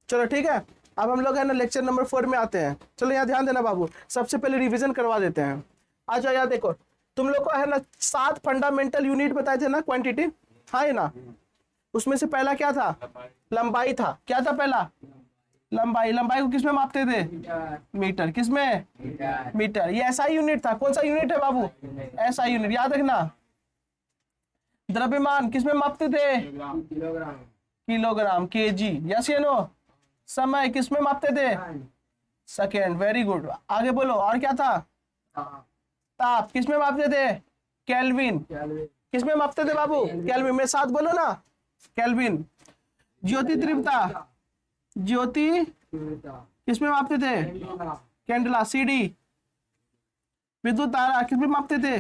चलो ठीक है, अब हम लोग है ना लेक्चर नंबर 4 में आते हैं। चलो यहाँ ध्यान देना बाबू, सबसे पहले रिवीजन करवा देते हैं। आ जाओ यहाँ देखो, तुम लोग को है ना 7 फंडामेंटल यूनिट बताए थे ना, क्वांटिटी, हाँ है ना। उसमें से पहला क्या था? लंबाई था। क्या था पहला? लंबाई। लंबाई को किसमें मापते थे? मीटर। किसमें? मीटर। ये ऐसा यूनिट था। कौन सा यूनिट है बाबू? ऐसा यूनिट, याद रखना। द्रव्यमान किसमें मापते थे? किलोग्राम, केजी, यस या नो। समय किसमें मापते थे? Second, very good. आगे बोलो, और क्या था? ताप किसमें मापते थे? केल्विन। किसमें मापते थे बाबू? केल्विन। मेरे साथ बोलो ना, केल्विन। ज्योति तीव्रता, ज्योति किसमें मापते थे? कैंडला। सीडी, विद्युत धारा किसमें मापते थे?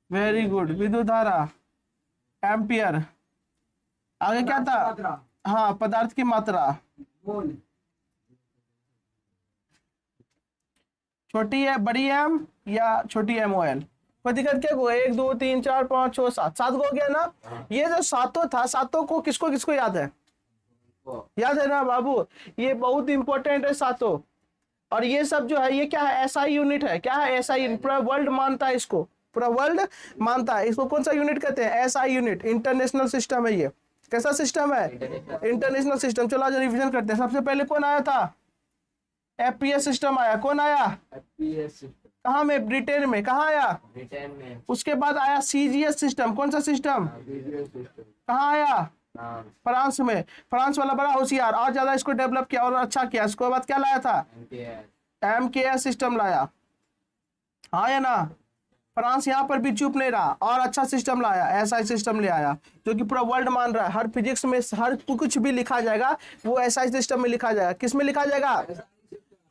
वेरी गुड, विद्युत धारा। एम्पियर। आगे क्या था? हाँ, पदार्थ की मात्रा। छोटी है, बड़ी एम या छोटी एम ओ एल, कोई दिक्कत क्या? 1 2 3 4 5 6 7, 7 हो गया ना। ये जो सातों था, सातों को किसको किसको याद है? याद है ना बाबू? ये बहुत इंपॉर्टेंट है सातों। और ये सब जो है, ये क्या है? एसआई यूनिट है। क्या है? SI unit. पूरा वर्ल्ड मानता है इसको, पूरा वर्ल्ड मानता है इसको। कौन सा यूनिट कहते हैं? SI unit. इंटरनेशनल सिस्टम है ये। कैसा सिस्टम है? International system. चलो आज रिवीजन करते हैं। सबसे पहले कौन आया था? एफपीएस सिस्टम आया। कौन आया? कहाँ में? ब्रिटेन में। कहाँ आया? ब्रिटेन में। उसके बाद आया सीजीएस सिस्टम। कौन सा सिस्टम? कहाँ आया? फ्रांस में। फ्रांस वाला बड़ा होशियार, और ज्यादा इसको डेवलप किया और अच्छा किया। उसके बाद क्या लाया था? एमकेएस सिस्टम लाया। हाँ या ना? फ्रांस यहाँ पर भी चुप नहीं रहा और अच्छा सिस्टम लाया, एसआई सिस्टम ले आया, जो कि पूरा वर्ल्ड मान रहा है। हर फिजिक्स में हर कुछ भी लिखा जाएगा वो एसआई सिस्टम में लिखा जाएगा। किस में लिखा जाएगा?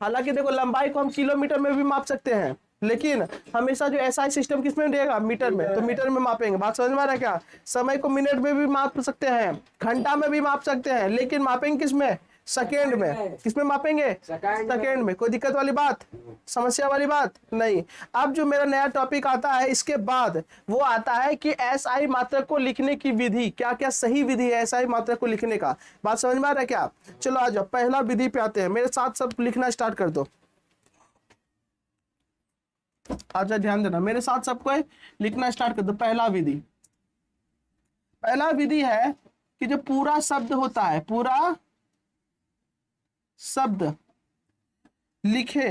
हालांकि देखो, लंबाई को हम किलोमीटर में भी माप सकते हैं, लेकिन हमेशा जो एसआई सिस्टम किस में रहेगा? मीटर में। तो मीटर में मापेंगे। बात समझ में आ रहा है क्या? समय को मिनट में भी माप सकते हैं, घंटा में भी माप सकते हैं, लेकिन मापेंगे किस में? सेकेंड में। किस में मापेंगे? सेकेंड में। कोई दिक्कत वाली बात, समस्या वाली बात नहीं। अब जो मेरा नया टॉपिक आता है इसके बाद, वो आता है कि एसआई मात्रक को लिखने की विधि। क्या क्या सही विधि है एसआई मात्रक को लिखने का? बात समझ में आ रहा है क्या? चलो आ जाओ, पहला विधि पे आते हैं। मेरे साथ सब लिखना स्टार्ट कर दो। अच्छा ध्यान देना, मेरे साथ सबको लिखना स्टार्ट कर दो। पहला विधि, पहला विधि है कि जो पूरा शब्द होता है, पूरा शब्द लिखे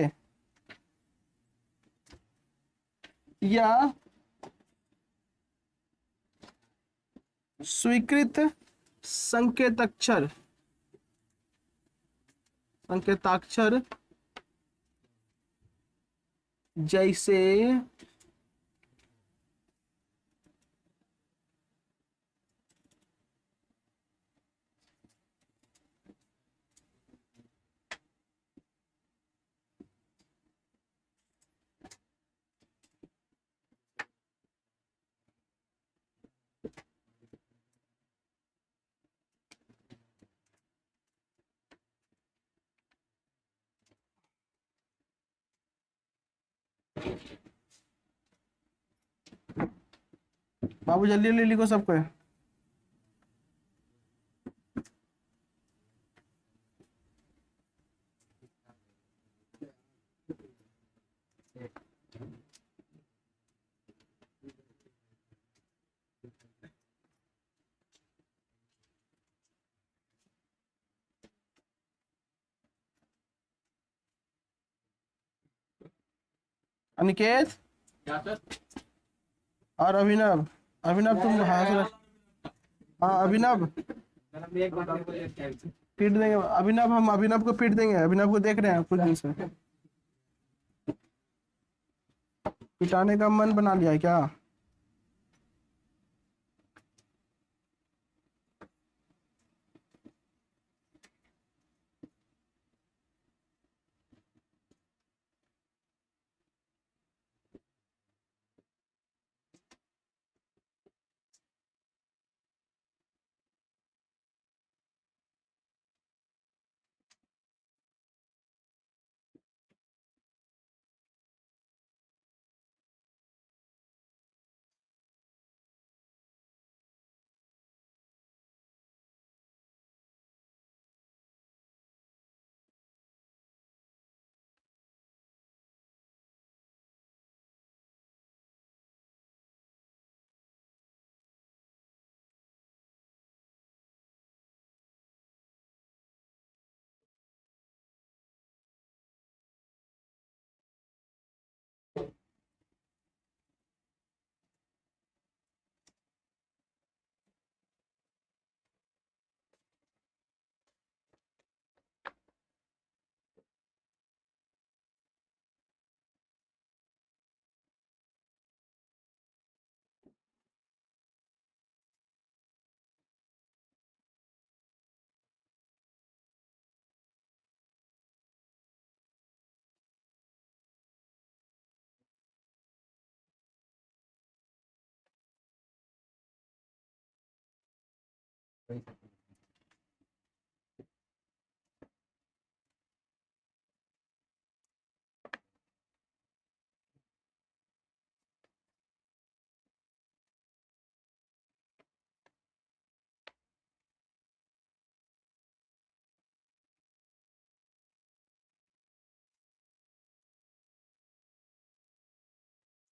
या स्वीकृत संकेताक्षर, संकेताक्षर जैसे बाबू जल्दी जल्दी लिखो सबको। अनिकेत और अभिनव, अभिनव तुम हाँ अभिनव पीट देंगे। अभिनव, हम अभिनव को पीट देंगे। अभिनव को देख रहे हैं कुछ दिन से, पिटाने का मन बना लिया है क्या?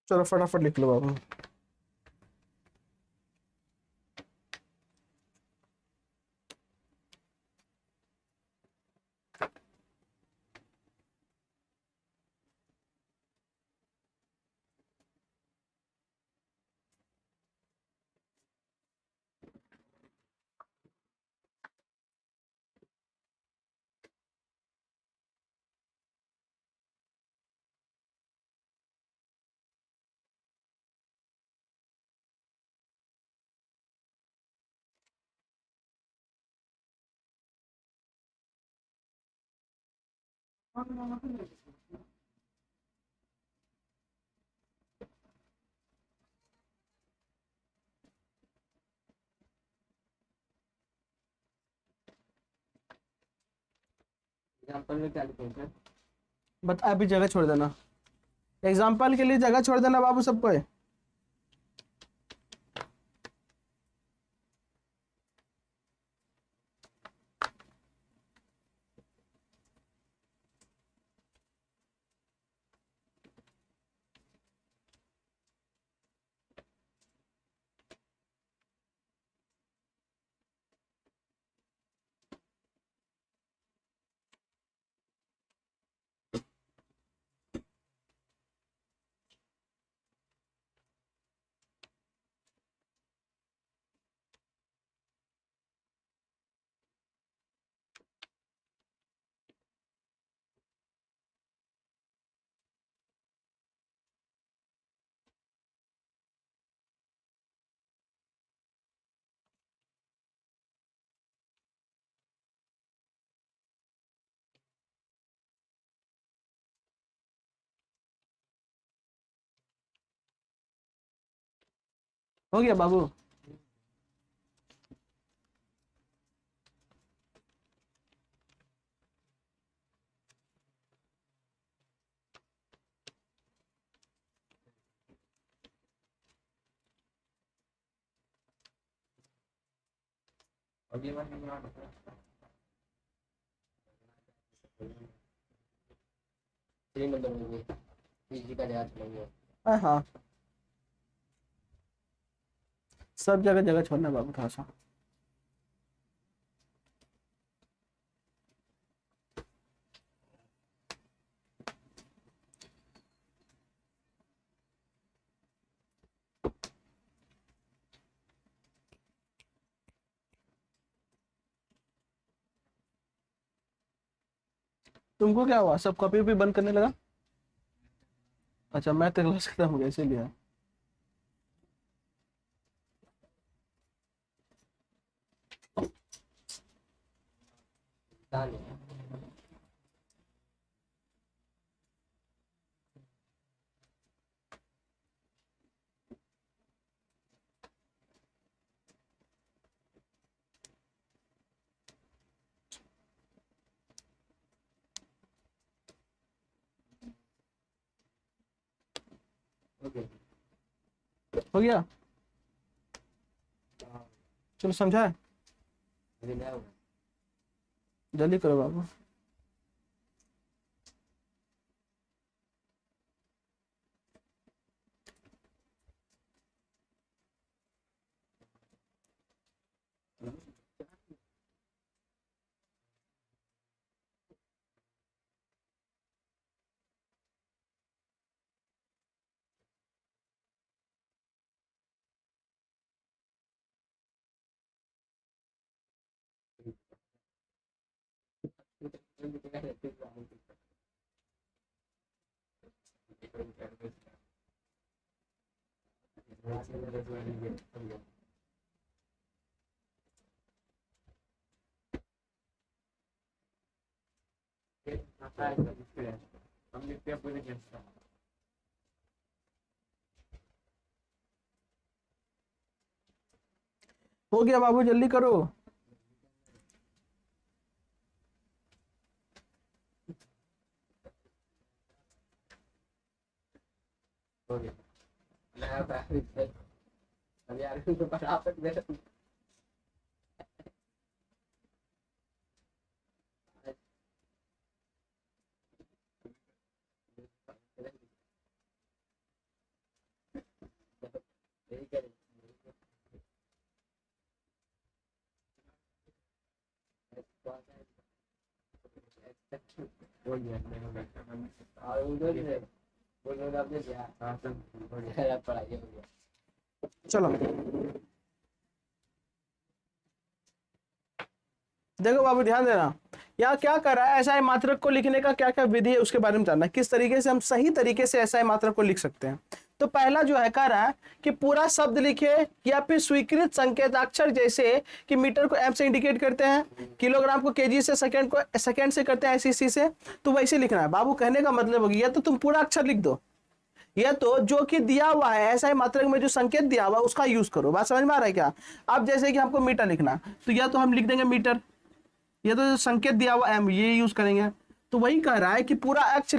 चलो फटाफट लिख लो बाबू। एग्जाम्पल में क्या लिखेंगे? बता, अभी जगह छोड़ देना, एग्जाम्पल के लिए जगह छोड़ देना बाबू सबको। हो गया बाबू? अभी मैं थ्री नंबर में भी पीजी का जांच लेंगे। हाँ, सब जगह जगह छोड़ना बाबू थोड़ा सा। तुमको क्या हुआ, सब कॉपी भी बंद करने लगा? अच्छा, मैं तो क्लास खत्म हो गया इसीलिए। हो गया, चलो समझा, जल्दी करो बाबू। हो गया बाबू, जल्दी करो। हो गया। नया पैकेज अब यार तो बता सकते हैं। यही करें। बोल दिया और उधर से बोल रहा आपने क्या पढ़ाई हो गया। चलो देखो बाबू ध्यान देना, यहाँ क्या कर रहा है, एसआई मात्रक को लिखने का क्या क्या विधि है उसके बारे में जानना, किस तरीके से हम सही तरीके से एसआई मात्रक को लिख सकते हैं। तो पहला जो है कह रहा है कि पूरा शब्द लिखे या फिर स्वीकृत संकेताक्षर, जैसे कि मीटर को एम से इंडिकेट करते हैं, किलोग्राम को केजी से, सेकंड को सेकंड से करते हैं एसईसी से, तो वैसे लिखना है। बाबू कहने का मतलब हो गया तो तुम पूरा अक्षर लिख दो, या तो जो कि दिया हुआ है एसआई मात्रक में जो संकेत दिया हुआ है उसका यूज करो। बात समझ में आ रहा है क्या? अब जैसे कि हमको मीटर लिखना, तो या तो हम लिख देंगे मीटर, या तो संकेत दिया हुआ एम, ये यूज करेंगे। तो वही कह रहा है कि पूरा अक्षर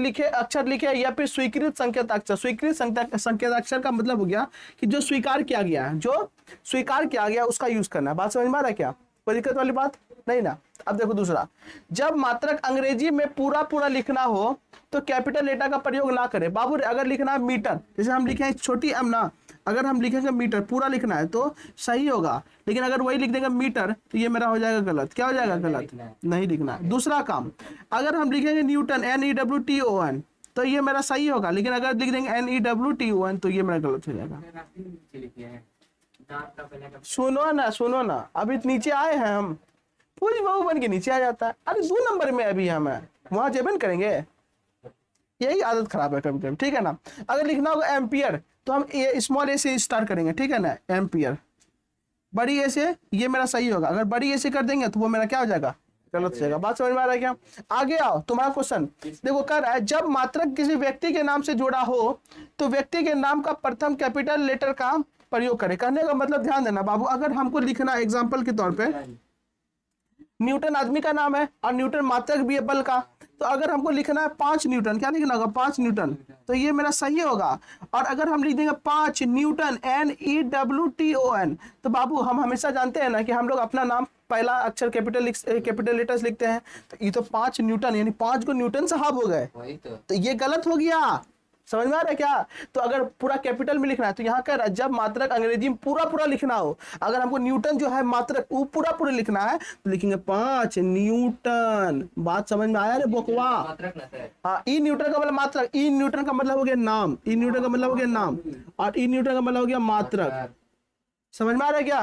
लिखे या फिर स्वीकृत संकेताक्षर। स्वीकृत संकेताक्षर का मतलब हो गया कि जो स्वीकार किया गया है, जो स्वीकार किया गया उसका यूज करना है। बात समझ में आ रहा है क्या? कोई दिक्कत वाली बात नहीं ना। अब देखो दूसरा, जब मात्रक अंग्रेजी में पूरा पूरा लिखना हो तो कैपिटल लेटर का प्रयोग ना करें। बाबू अगर लिखना है मीटर, जैसे हम लिखे छोटी एम ना, अगर हम लिखेंगे मीटर पूरा लिखना है तो सही होगा, लेकिन अगर वही लिख देंगे मीटर तो ये मेरा हो जाएगा गलत। क्या हो जाएगा? गलत, नहीं लिखना है। दूसरा काम, अगर हम लिखेंगे न्यूटन NEWTON तो ये मेरा सही होगा, लेकिन अगर लिख देंगे NEWTON तो ये मेरा गलत हो जाएगा। सुनो ना, अभी नीचे आए हैं हम, पूछ बहु बन के नीचे आ जाता है। अरे 2 नंबर में अभी हम वहां जेबन करेंगे, यही आदत खराब है कभी कभी, ठीक है ना। अगर लिखना होगा एम्पियर तो हम स्मॉल ए से स्टार्ट करेंगे, ठीक है ना, एम्पियर। बड़ी ए से ये मेरा सही होगा, अगर बड़ी ए से कर देंगे तो वो मेरा क्या हो जाएगा? गलत हो जाएगा। बात समझ में आ रहा है क्या? आगे आओ, तुम्हारा क्वेश्चन देखो कर रहा है, जब मात्रक किसी व्यक्ति के नाम से जुड़ा हो तो व्यक्ति के नाम का प्रथम कैपिटल लेटर का प्रयोग करें। कहने का मतलब ध्यान देना बाबू, अगर हमको लिखना एग्जाम्पल के तौर पर न्यूटन आदमी का नाम है और न्यूटन मात्रक भी है बल का, तो अगर हमको लिखना है 5 न्यूटन, क्या लिखना होगा? 5 न्यूटन, तो ये मेरा सही होगा। और अगर हम लिख देंगे 5 न्यूटन NEWTON, तो बाबू हम हमेशा जानते हैं ना कि हम लोग अपना नाम पहला अक्षर कैपिटल लेटर्स लिखते हैं, तो ये तो 5 न्यूटन यानी 5 को न्यूटन साहब हो गए, तो ये गलत हो गया। समझ में आ रहा है क्या? तो अगर पूरा कैपिटल में लिखना है तो यहाँ कर, जब मात्रक अंग्रेजी में पूरा पूरा लिखना हो, अगर हमको न्यूटन जो है मात्रक वो पूरा पूरा लिखना है तो लिखेंगे 5 न्यूटन। बात समझ में आया रे बोकवा? हाँ, ई न्यूटन का मतलब मात्रक, ई न्यूटन का मतलब हो गया नाम, ई न्यूटन का मतलब हो गया नाम, और ई न्यूटन का मतलब हो गया मात्रक। समझ में आ रहा है क्या?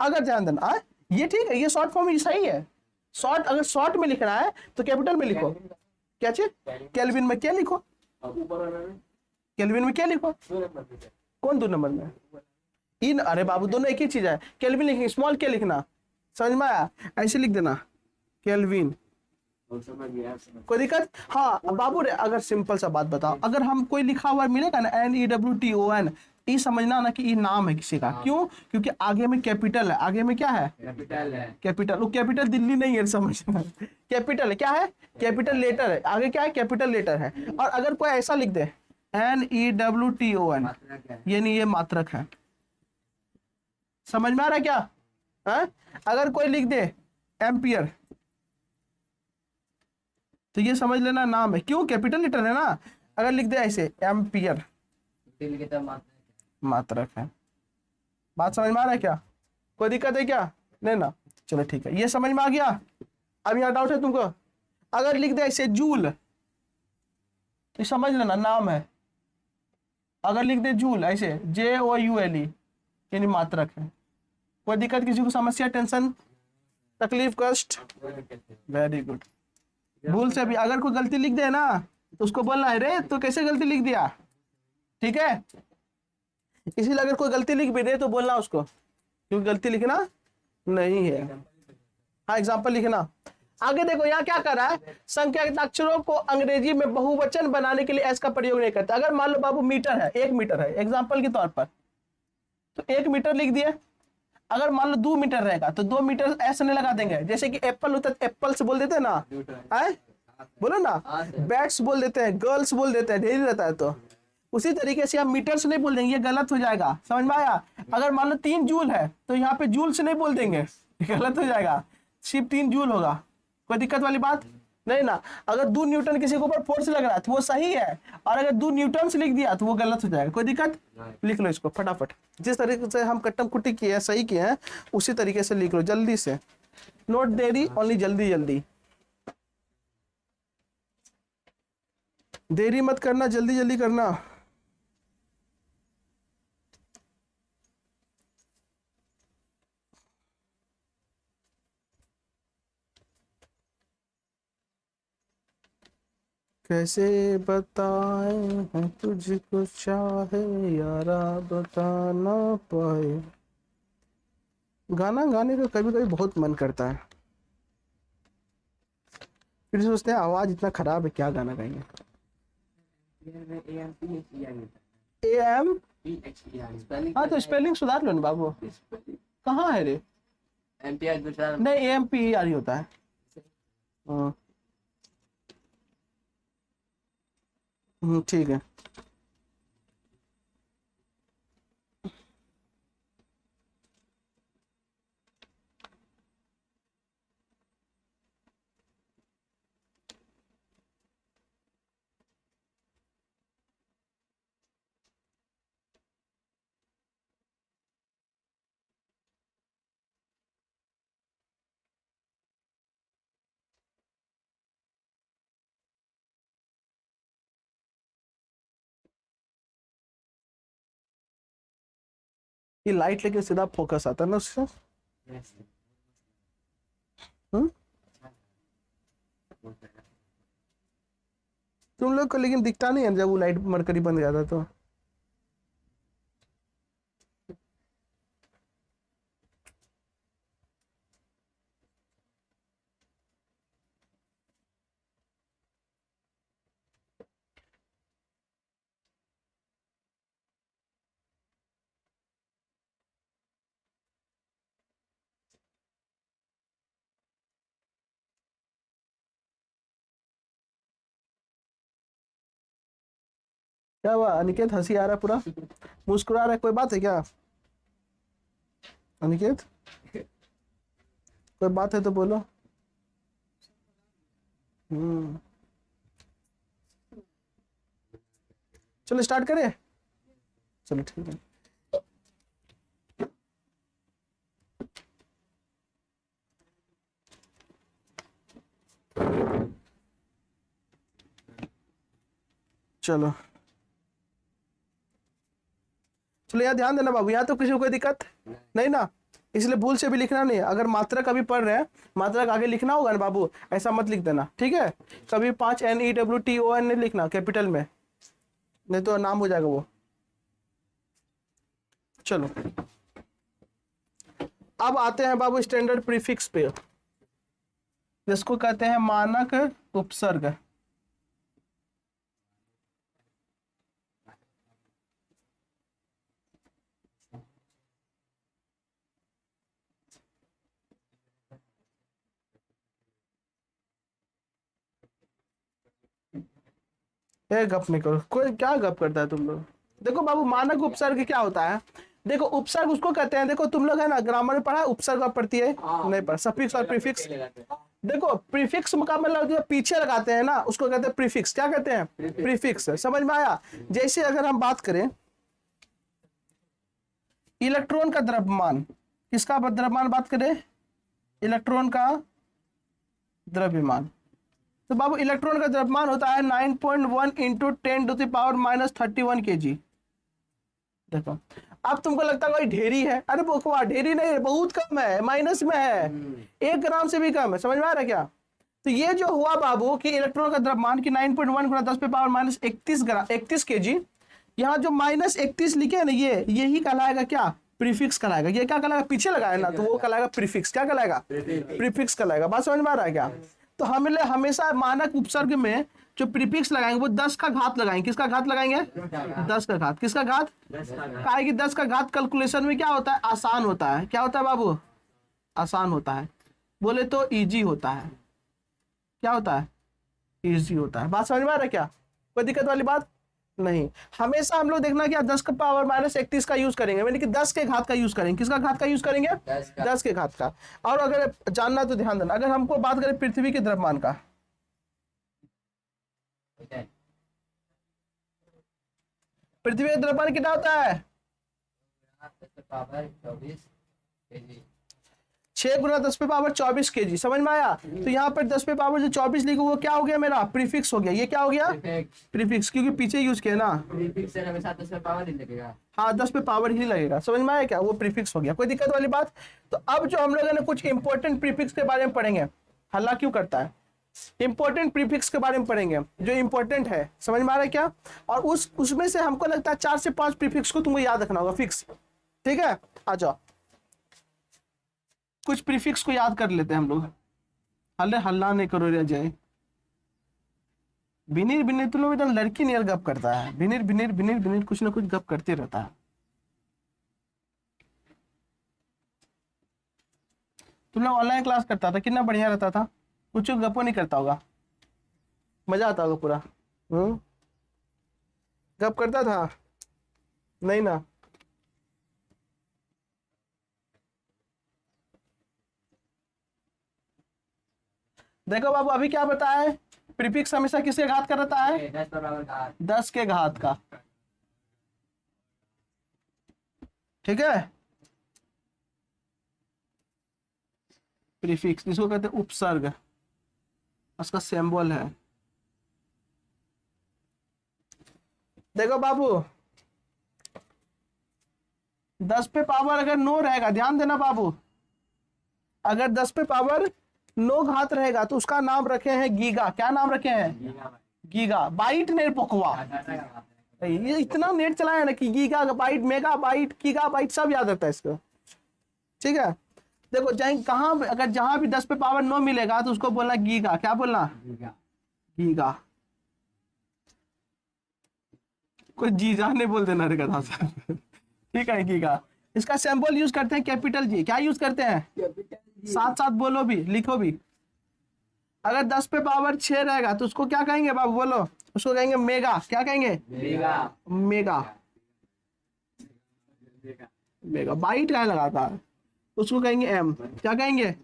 अगर ध्यान देना, ये ठीक है, ये शॉर्ट फॉर्म सही है। शॉर्ट, अगर शॉर्ट में लिखना है तो कैपिटल में लिखो, क्या चीज? केल्विन में क्या लिखो? केल्विन में क्या लिखो? कौन 2 नंबर में? इन, अरे बाबू दोनों एक ही चीज है। केल्विन लिखेंगे, स्मॉल के लिखना, समझ में आया? ऐसे लिख देना केल्विन, कोई दिक्कत? हाँ बाबू रे, अगर सिंपल सा बात बताओ, अगर हम कोई लिखा हुआ मिलेगा ना NEWTON, ये समझना ना कि ये नाम है किसी का। क्यों? क्योंकि आगे में कैपिटल है। आगे में क्या है? कैपिटल है। कैपिटल, वो कैपिटल दिल्ली नहीं है, समझना। कैपिटल है, क्या है? कैपिटल लेटर है, आगे क्या है? कैपिटल लेटर है। और अगर कोई ऐसा लिख दे NEWTON, ये नहीं, ये मात्रक है। समझ में आ रहा है क्या? है? अगर कोई लिख दे एम्पियर तो ये समझ लेना नाम है। क्यों? कैपिटल लेटर है ना। अगर लिख दे ऐसे एम्पियर, मात्रक है। बात समझ में आ रहा है क्या? कोई दिक्कत है क्या? नहीं ना। चलो ठीक है, ये समझ में आ गया। अब यहाँ डाउट है तुमको? अगर लिख दे ऐसे जूल तो समझ लेना नाम है। अगर लिख दे जूल ऐसे JOULE यानी मात्रक है। कोई दिक्कत किसी को? समस्या, टेंशन, तकलीफ, कष्ट? Very good. भूल से भी अगर कोई गलती लिख दे ना तो उसको बोलना है रे तो कैसे गलती लिख दिया, ठीक है? इसीलिए अगर कोई गलती लिख भी दे तो बोलना उसको, क्योंकि गलती लिखना नहीं है। हाँ, एग्जाम्पल लिखना। आगे देखो यहाँ क्या कर रहा है, संख्याक्षरों को अंग्रेजी में बहुवचन बनाने के लिए एस का प्रयोग नहीं करता। अगर मान लो बाबू मीटर है, 1 मीटर है एग्जाम्पल के तौर पर, तो 1 मीटर लिख दिए। अगर मान लो 2 मीटर रहेगा तो 2 मीटर ऐसे नहीं लगा देंगे। जैसे कि एप्पल होता है, एप्पल से बोल देते हैं ना, बोलो ना, बैट्स बोल देते हैं, गर्ल्स बोल देते हैं, ढेर रहता है। तो उसी तरीके से हम मीटर से नहीं बोल देंगे, ये गलत हो जाएगा, समझ में आया। अगर मान लो 3 जूल है तो यहाँ पे जूल से नहीं बोल देंगे, गलत हो जाएगा, सिर्फ 3 जूल होगा। कोई दिक्कत वाली बात नहीं ना। अगर 2 न्यूटन किसी के ऊपर फोर्स लग रहा है तो वो सही है, और अगर 2 न्यूटन से लिख दिया तो वो गलत हो जाएगा। कोई दिक्कत, लिख लो इसको फटाफट, जिस तरीके से हम कट्टम कुट्टी किए हैं, सही किए हैं, उसी तरीके से लिख लो जल्दी से। नोट देरी, ओनली जल्दी जल्दी, देरी मत करना, जल्दी जल्दी करना। कैसे बताए हैं तुझको चाहे यारा, बता ना पाए। गाना गाने का कभी कभी बहुत मन करता है, फिर सोचते हैं आवाज इतना खराब है, क्या गाना गाएंगे। AM, हाँ तो स्पेलिंग सुधार लो ना बाबू, कहाँ है रे। नहीं AMPER ही होता है। हाँ ठीक है। ये लाइट लेके सीधा फोकस आता है ना उससे। हम्म? तुम लोग को लेकिन दिखता नहीं है जब वो लाइट मरकरी बंद जाता तो। क्या हुआ अनिकेत, हंसी आ रहा है पूरा, मुस्कुरा रहा है, कोई बात है क्या अनिकेत, कोई बात है तो बोलो। चलो स्टार्ट करें, चलो ठीक है। चलो चलो यार ध्यान देना बाबू, यहाँ तो किसी को कोई दिक्कत नहीं ना, इसलिए भूल से भी लिखना नहीं। अगर मात्रा कभी पढ़ रहे हैं, मात्रा का आगे लिखना होगा ना बाबू, ऐसा मत लिख देना, ठीक है। कभी 5 NEWTON नहीं लिखना कैपिटल में, नहीं तो नाम हो जाएगा वो। चलो अब आते हैं बाबू स्टैंडर्ड प्रीफिक्स पे, जिसको कहते हैं मानक उपसर्ग। गप नहीं करो, कोई क्या गप करता है तुम लोग। देखो बाबू मानक उपसर्ग क्या होता है, देखो उपसर्ग उसको कहते हैं, देखो तुम लोग है ना ग्रामर में पढ़ा है उपसर्ग आप पढ़ती है नहीं पढ़ा, सफिक्स और प्रीफिक्स। देखो प्रीफिक्स का मतलब जो पीछे लगाते हैं ना उसको कहते हैं प्रीफिक्स। क्या कहते हैं, प्रीफिक्स। समझ में आया। जैसे अगर हम बात करें इलेक्ट्रॉन का द्रव्यमान, किसका द्रव्यमान बात करें, इलेक्ट्रॉन का द्रव्यमान, तो बाबू इलेक्ट्रॉन का द्रव्यमान होता है 9.1 × 10⁻31 kg। देखो अब तुमको लगता है भाई ढेरी है, अरे बकवा ढेरी नहीं है, बहुत कम है, माइनस में है, 1 ग्राम से भी कम है। समझ में आ रहा है क्या। तो ये जो हुआ बाबू कि इलेक्ट्रॉन का द्रव्यमान की 9.1 × 10⁻31 kg, यहाँ जो -31 लिखे है ना यही कहलाएगा क्या, प्रीफिक्स कहलाएगा। ये क्या कहलाएगा, पीछे लगाया ना तो वो कहलाएगा प्रीफिक्स। क्या कहलाएगा, प्रीफिक्स कहलाएगा। बात समझ में आ रहा है क्या। तो हमें हमेशा मानक उपसर्ग में जो प्रीफिक्स लगाएंगे वो 10 का घात लगाएंगे। किसका घात लगाएंगे, 10 का घात। किसका घात, काहे कि 10 का घात कैलकुलेशन में क्या होता है, आसान होता है। क्या होता है बाबू, आसान होता है, बोले तो इजी होता है। क्या होता है, इजी होता है। बात समझ में आ रहा है क्या, कोई दिक्कत वाली बात नहीं, हमेशा हम लोग देखना कि 10 का पावर माइनस 31 का यूज करेंगे, यानी कि 10 के घात का यूज करेंगे। किसका घात का यूज करेंगे? 10 के घात का। और अगर जानना तो ध्यान देना, अगर हमको बात करें पृथ्वी के द्रव्यमान का, पृथ्वी का द्रव्यमान कितना होता है? 6 गुना 10 पे पावर 24 kg। समझ में आया? तो यहाँ पर 10 पे पावर जो 24 लिखा वो क्या हो गया? मेरा प्रीफिक्स हो गया। ये क्या हो गया? प्रीफिक्स, क्योंकि पीछे यूज किया ना। हाँ, 10 पे पावर ही लगेगा। समझ में आया क्या? वो प्रीफिक्स हो गया, कोई दिक्कत वाली बात? तो अब जो हम लोग है ना कुछ इंपॉर्टेंट प्रीफिक्स के बारे में पढ़ेंगे। हल्ला क्यों करता है? इंपॉर्टेंट प्रीफिक्स के बारे में पढ़ेंगे जो इंपॉर्टेंट है। समझ में आ रहा है क्या? और उसमें से हमको लगता है 4 से 5 प्रीफिक्स को तुमको याद रखना होगा फिक्स। ठीक है, आ जाओ कुछ प्रीफिक्स को याद कर लेते हैं हम लोग। हल्ले हल्ला नहीं करो रे जय। बिनीर बिनीर तुम लोग एकदम लड़की नियर गप करता है। बिनीर बिनीर बिनीर बिनीर कुछ ना कुछ गप करते रहता है। तुम लोग ऑनलाइन क्लास करता था, कितना बढ़िया रहता था। कुछ गपो नहीं करता होगा, मजा आता होगा पूरा। गप करता था नहीं ना? देखो बाबू, अभी क्या बताया है? प्रीफिक्स हमेशा किसके घात का रहता है? 10 के घात का। ठीक है, प्रीफिक्स इसको कहते हैं उपसर्ग, उसका सिंबल है। देखो बाबू, 10 पे पावर अगर 9 रहेगा, ध्यान देना बाबू, अगर 10 पे पावर 9 घात रहेगा तो उसका नाम रखे हैं गीगा। क्या नाम रखे हैं? Gigabyte. नहीं पकवा, ये इतना नेट चलाया ना कि gigabyte, megabyte, gigabyte सब याद रहता है इसको। ठीक है, देखो चाहे कहां अगर जहां भी 10 पे पावर 9 मिलेगा तो उसको बोलना गीगा। क्या बोलना? गीगा। कोई जी जाने बोल देना रे गधा सा। ठीक है, गीगा। इसका सिंबल यूज करते हैं कैपिटल जी। क्या यूज करते हैं? साथ साथ बोलो भी, लिखो भी। अगर 10 पे पावर 6 रहेगा तो उसको क्या कहेंगे बाबू? बोलो। उसको कहेंगे मेगा। क्या कहेंगे? मेगा। मेगा बाइट क्या लगाता है? उसको कहेंगे एम। क्या कहेंगे?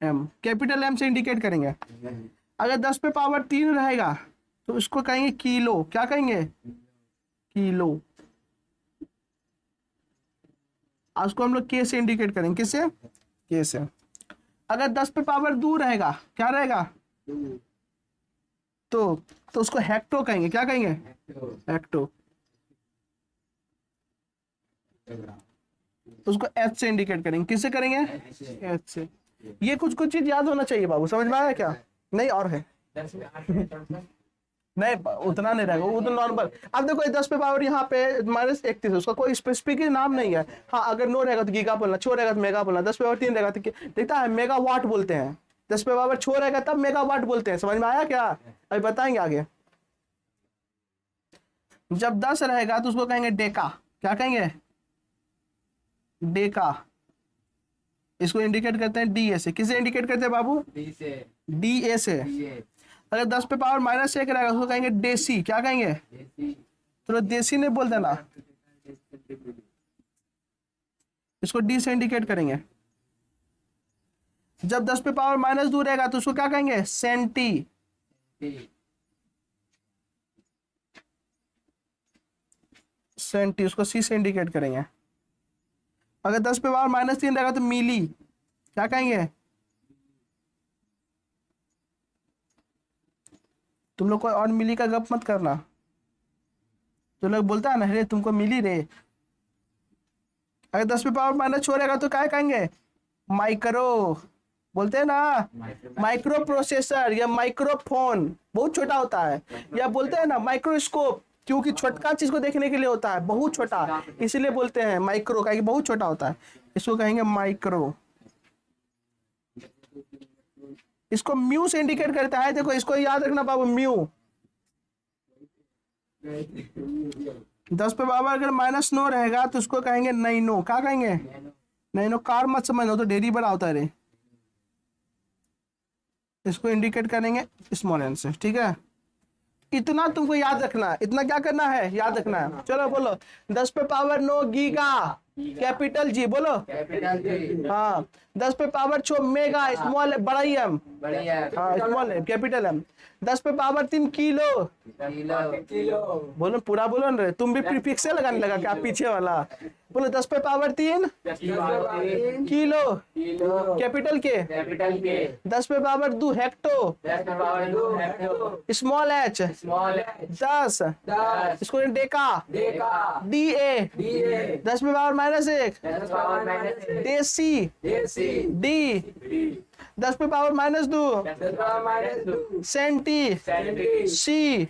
एम। कैपिटल एम से इंडिकेट करेंगे। अगर 10 पे पावर 3 रहेगा तो उसको कहेंगे किलो। क्या कहेंगे? किलो। उसको हम लोग के से इंडिकेट करेंगे। किससे? के से। अगर 10 पे पावर 2 रहेगा, क्या रहेगा? तो उसको हेक्टो कहेंगे। क्या कहेंगे? हेक्टो। उसको एच से इंडिकेट करेंगे। किससे करेंगे? एच से। ये कुछ कुछ चीज याद होना चाहिए बाबू, समझ में आया क्या? नहीं और है नहीं, उतना नहीं रहेगा, वो तो नॉर्मल। अब देखो 10 पे पावर यहाँ पे -31 है, उसका कोई स्पेसिफिक नाम नहीं है। हाँ, अगर 9 रहेगा तो गीगा बोलना, 6 रहेगा तो मेगा बोलना, 10 पे पावर 3 रहेगा तो देखता है मेगा वाट बोलते हैं। 10 पे पावर 6 रहेगा तब मेगा वाट बोलते हैं। समझ में आया क्या? अभी बताएंगे आगे। जब 10 रहेगा तो उसको कहेंगे डेका। क्या कहेंगे? डेका। इसको इंडिकेट करते हैं डी ए से। किसे इंडिकेट करते हैं बाबू? डी ए से। अगर 10 पे पावर -1 रहेगा उसको कहेंगे देसी। क्या कहेंगे? तो देसी ने बोल देना, इसको डी से इंडिकेट करेंगे। जब 10 पे पावर -2 रहेगा तो उसको क्या कहेंगे? सेंटी। सेंटी, उसको सी से इंडिकेट करेंगे। अगर 10 पे पावर -3 रहेगा तो मिली। क्या कहेंगे? तुम लोग कोई और मिली का गप मत करना। तुम लोग बोलता है ना रे तुमको मिली रे। अगर 10 पे पावर -4 रहेगा तो क्या कहेंगे? माइक्रो। बोलते हैं ना माइक्रो प्रोसेसर या माइक्रोफोन, बहुत छोटा होता है। या बोलते हैं ना माइक्रोस्कोप, क्योंकि छोटका चीज को देखने के लिए होता है, बहुत छोटा, इसीलिए बोलते हैं माइक्रो का, बहुत छोटा होता है। इसको कहेंगे माइक्रो। इसको म्यू से इंडिकेट करता है। देखो इसको याद रखना बाबू, म्यू। 10 पे पावर अगर -9 रहेगा तो उसको कहेंगे नैनो। क्या कहेंगे? नैनो। कार मत समझो तो डेरी बड़ा होता है रे। इसको इंडिकेट करेंगे स्मॉल एन से। ठीक है, इतना तुमको याद रखना है, इतना क्या करना है, याद रखना है। चलो बोलो 10 पे पावर 9 गीगा, कैपिटल जी बोलो। Capital G. हाँ 10 पे पावर 6 मेगा, स्मॉल बड़ा ही एम, बढ़िया। हाँ स्मॉल है कैपिटल एम। 10 पे पावर 3 किलो, किलो। बोलो पूरा बोलो ना रे, तुम भी प्रीफिक्स से लगाने लगा क्या पीछे वाला। बोलो 10 पे पावर 3 किलो, किलो। कैपिटल के। कैपिटल के। 10 पे पावर 2 हेक्टो, 10 पे power 2 hecto. Small H. Small 10 10 इसको Deka, Deka. D A. DA 10 पे पावर -1 10 पे पावर -1 देसी, देसी। डी। 10 पे पावर -2 10 पे पावर -2 सेंटी, सेंटी। सी।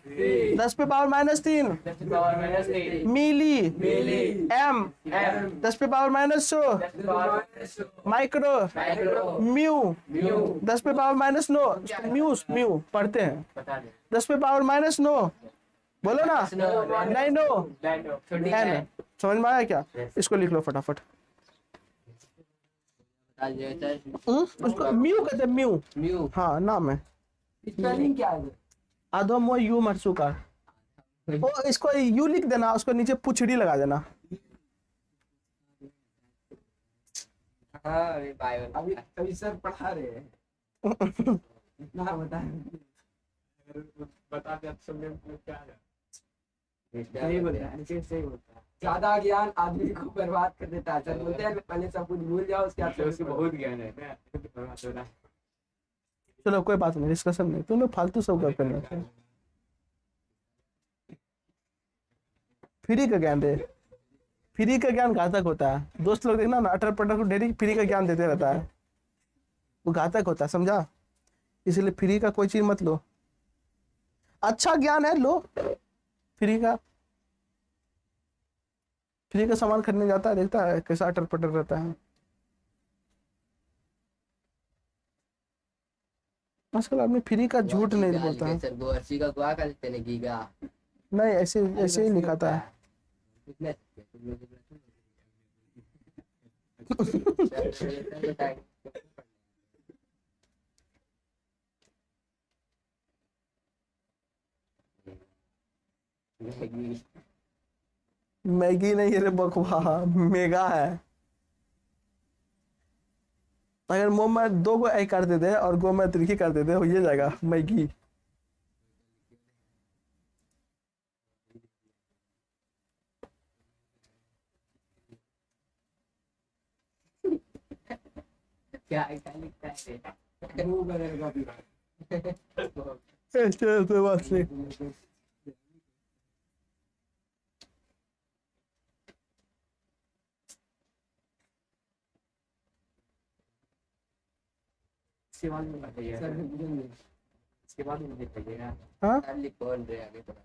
10 पे पावर -3 10 पे पावर -3 मिली, मिली। एम। एम 10 पे पावर -100 10 पे power -100 micro, micro. Mu. Mu 10 पे पावर -9 म्यू पढ़ते हैं। बता दे। 10 पे पावर -9 बोलो ना, नैनो छोटी एन। है। समझ में आया क्या, इसको लिख लो फटाफट। बता दिया सर। उसको म्यू कहते हैं, म्यू। म्यू हाँ नाम है। स्पेलिंग क्या है? आधो मो यू मरसुका। ओ इसको यू लिख देना, उसको नीचे पुछड़ी लगा देना। हाँ अभी बायो अभी अभी सर पढ़ा रहे हैं। ना बता दे अब सुनने में क्या है। सही बोलता है, सही बोलता है। ज्यादा ज्ञान आदमी को बर्बाद कर देता है। सर बोलते हैं पहले सब कुछ भूल जाओ उसके बाद उसको बहुत ज्ञान है ना। चलो कोई बात नहीं, डिस्कशन नहीं, तुम लोग फालतू सब कर करना। फ्री का ज्ञान दे, फ्री का ज्ञान घातक होता है। दोस्त लोग देखना ना, अटर पटर को डेली फ्री का ज्ञान देते रहता है, वो घातक होता है, समझा। इसलिए फ्री का कोई चीज मत लो। अच्छा ज्ञान है लो, फ्री का। फ्री का सामान खरीदने जाता है, देखता है कैसा अटर पटर रहता है। आजकल आदमी फ्री का झूठ नहीं बोलता है। सर गोरसी का गुआ का लिखते हैं गीगा। नहीं ऐसे ऐसे ही लिखाता है। मैगी नहीं है रे बकवा, मेगा है। अगर मुंह में 2 गो ऐ कर दे दे और गो में तिरकी कर दे दे, हो ये जाएगा मैगी। क्या लिखता है मुंह बदल का ऐसे बात नहीं। इसके बाद में बताइए सर इसके बाद में बताइएगा। हाँ लिख कौन रहे आगे पढ़ा।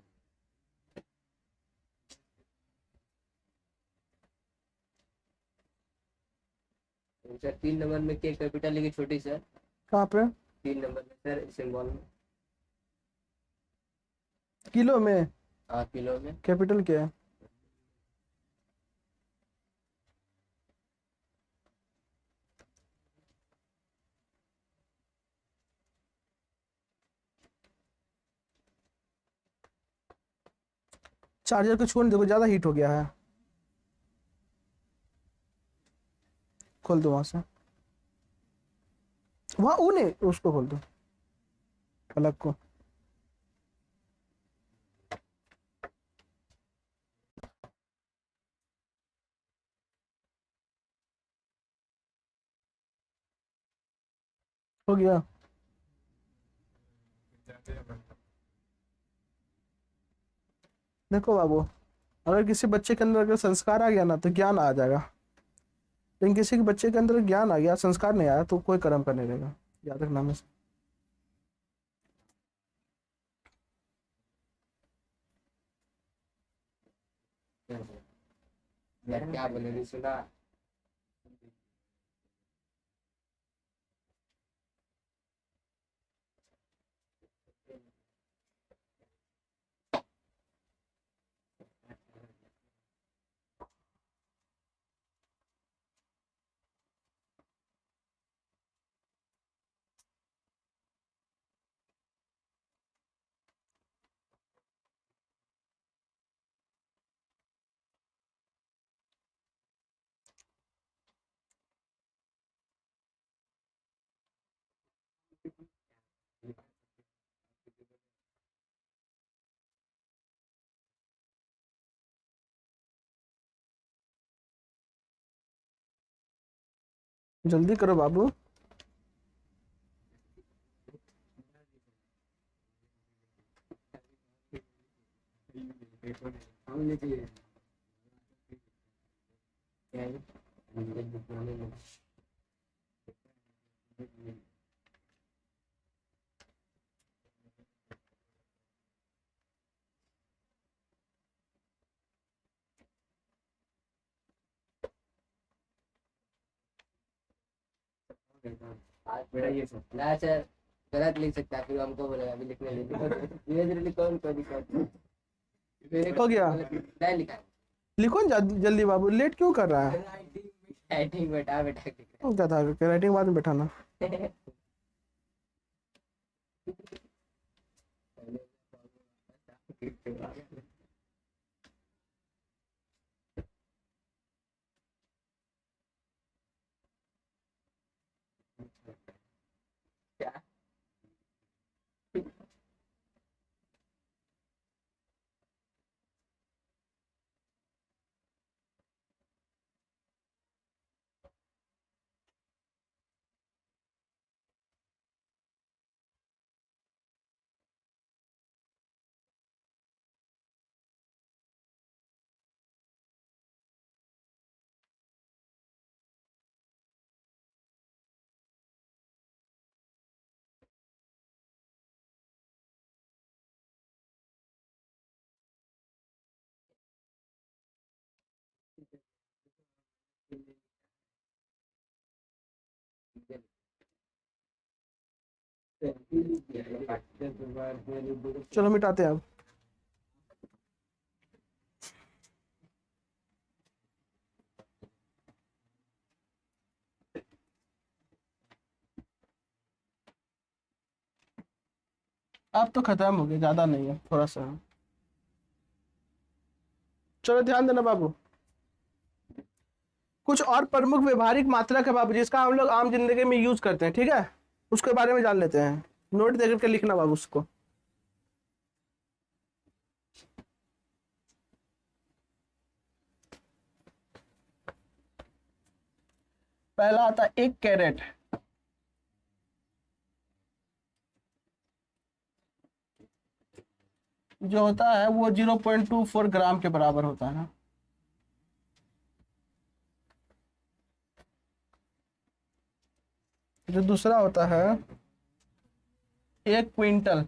सर 3 नंबर में के कैपिटल लिखी छोटी सर। कहाँ पे, 3 नंबर में सर सिंबल में। किलो में हाँ किलो में। कैपिटल क्या है। चार्जर को छोड़ देखो, ज्यादा हीट हो गया है। खोल दो वहां से, वहां वो नहीं, उसको खोल दो अलग को। हो गया। देखो बाबू, अगर किसी बच्चे के अंदर अगर संस्कार आ गया ना तो ज्ञान आ जाएगा। लेकिन किसी के बच्चे के अंदर ज्ञान आ गया, संस्कार नहीं आया, तो कोई कर्म करने देगा। याद रखना हमेशा। क्या बोले नहीं सुना। जल्दी करो बाबू। हमने चाहिए क्या है? हमने दिखाने में आज बेटा ये सब ना सर, गलत लिख सकता है, फिर हमको बोलेगा अभी लिखने नहीं दिया। धीरे धीरे लिखो, उनको दिक्कत नहीं। मेरे हो गया। नहीं लिखा लिखो ना जल्दी बाबू, लेट क्यों कर रहा है? राइटिंग बेटा बेटा गधा राइटिंग बाद में बैठाना। क्या चलो मिटाते हैं अब। अब तो खत्म हो गया, ज्यादा नहीं है, थोड़ा सा है। चलो ध्यान देना बाबू। कुछ और प्रमुख व्यवहारिक मात्रक है बाबू, जिसका हम लोग आम जिंदगी में यूज करते हैं, ठीक है? उसके बारे में जान लेते हैं। नोट देकर के लिखना बाबू उसको। पहला आता है 1 कैरेट। जो होता है वो 0.24 ग्राम के बराबर होता है। जो दूसरा होता है 1 क्विंटल,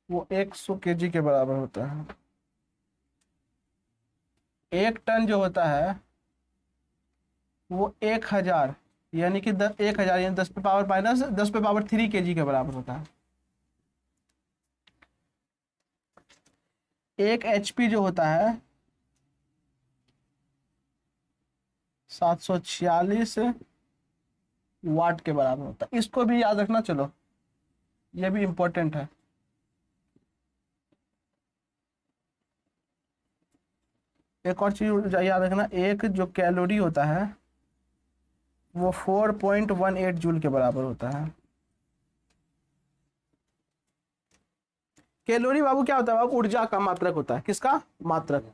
वो 100 kg के बराबर होता है। 1 टन जो होता है वो 1000, यानी कि 1000 यानी 10 पे पावर -10 पे पावर 3 kg के बराबर होता है। 1 HP जो होता है 746 वाट के बराबर होता है। इसको भी याद रखना। चलो ये भी इंपॉर्टेंट है। एक और चीज याद रखना, एक जो कैलोरी होता है वो 4.18 जूल के बराबर होता है। कैलोरी बाबू क्या होता है बाबू? ऊर्जा का मात्रक होता है। किसका मात्रक?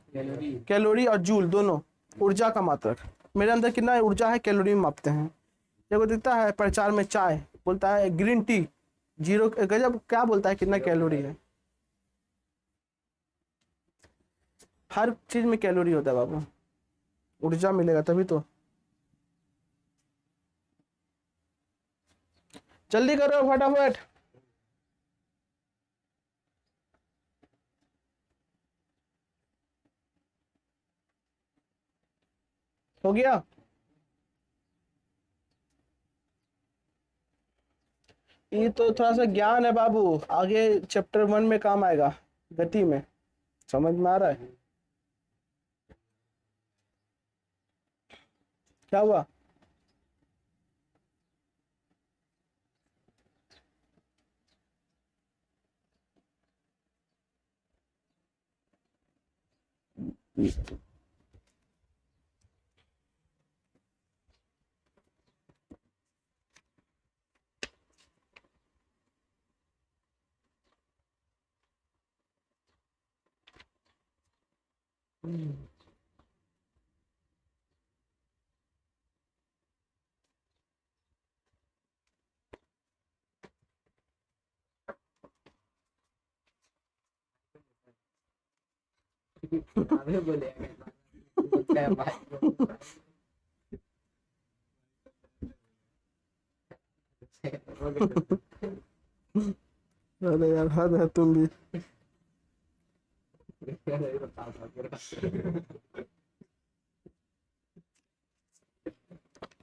कैलोरी और जूल दोनों ऊर्जा का मात्रक। मेरे अंदर कितना ऊर्जा है कैलोरी में मापते हैं। देखो दिखता है प्रचार में चाय, बोलता है ग्रीन टी 0 गजब, क्या बोलता है कितना कैलोरी है। हर चीज में कैलोरी होता है बाबू, ऊर्जा मिलेगा तभी तो। जल्दी करो फटाफट। हो गया? ये तो थोड़ा सा ज्ञान है बाबू, आगे चैप्टर 1 में काम आएगा, गति में। समझ में आ रहा है क्या हुआ? हमें बोले बोलता है भाई अरे यार हद है तुम भी।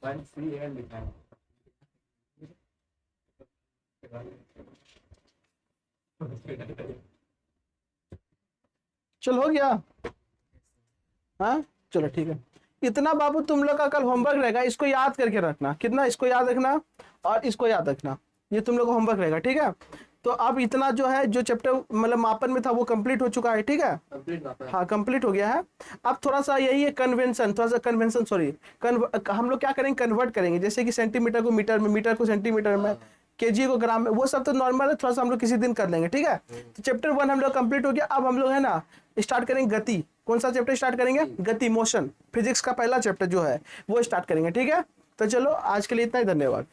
वन सी एल लिखा है चल हो गया। हाँ चलो ठीक है। इतना बाबू तुम लोग का कल होमवर्क रहेगा, इसको याद करके रखना। कितना? इसको याद रखना और इसको याद रखना, ये तुम लोग का होमवर्क रहेगा, ठीक है। तो अब इतना जो है, जो चैप्टर मतलब मापन में था वो कंप्लीट हो चुका है, ठीक है। हाँ कंप्लीट हो गया है। अब थोड़ा सा यही है कन्वेंशन, थोड़ा सा कन्वेंशन, सॉरी हम लोग क्या करेंगे, कन्वर्ट करेंगे। जैसे कि सेंटीमीटर को मीटर में, मीटर को सेंटीमीटर में, केजी को ग्राम में, वो सब तो नॉर्मल है, थोड़ा सा हम लोग किसी दिन कर लेंगे, ठीक है। तो चैप्टर 1 हम लोग कंप्लीट हो गया। अब हम लोग है ना स्टार्ट करेंगे गति। कौन सा चैप्टर स्टार्ट करेंगे? गति, मोशन। फिजिक्स का पहला चैप्टर जो है वो स्टार्ट करेंगे, ठीक है। तो चलो आज के लिए इतना ही, धन्यवाद।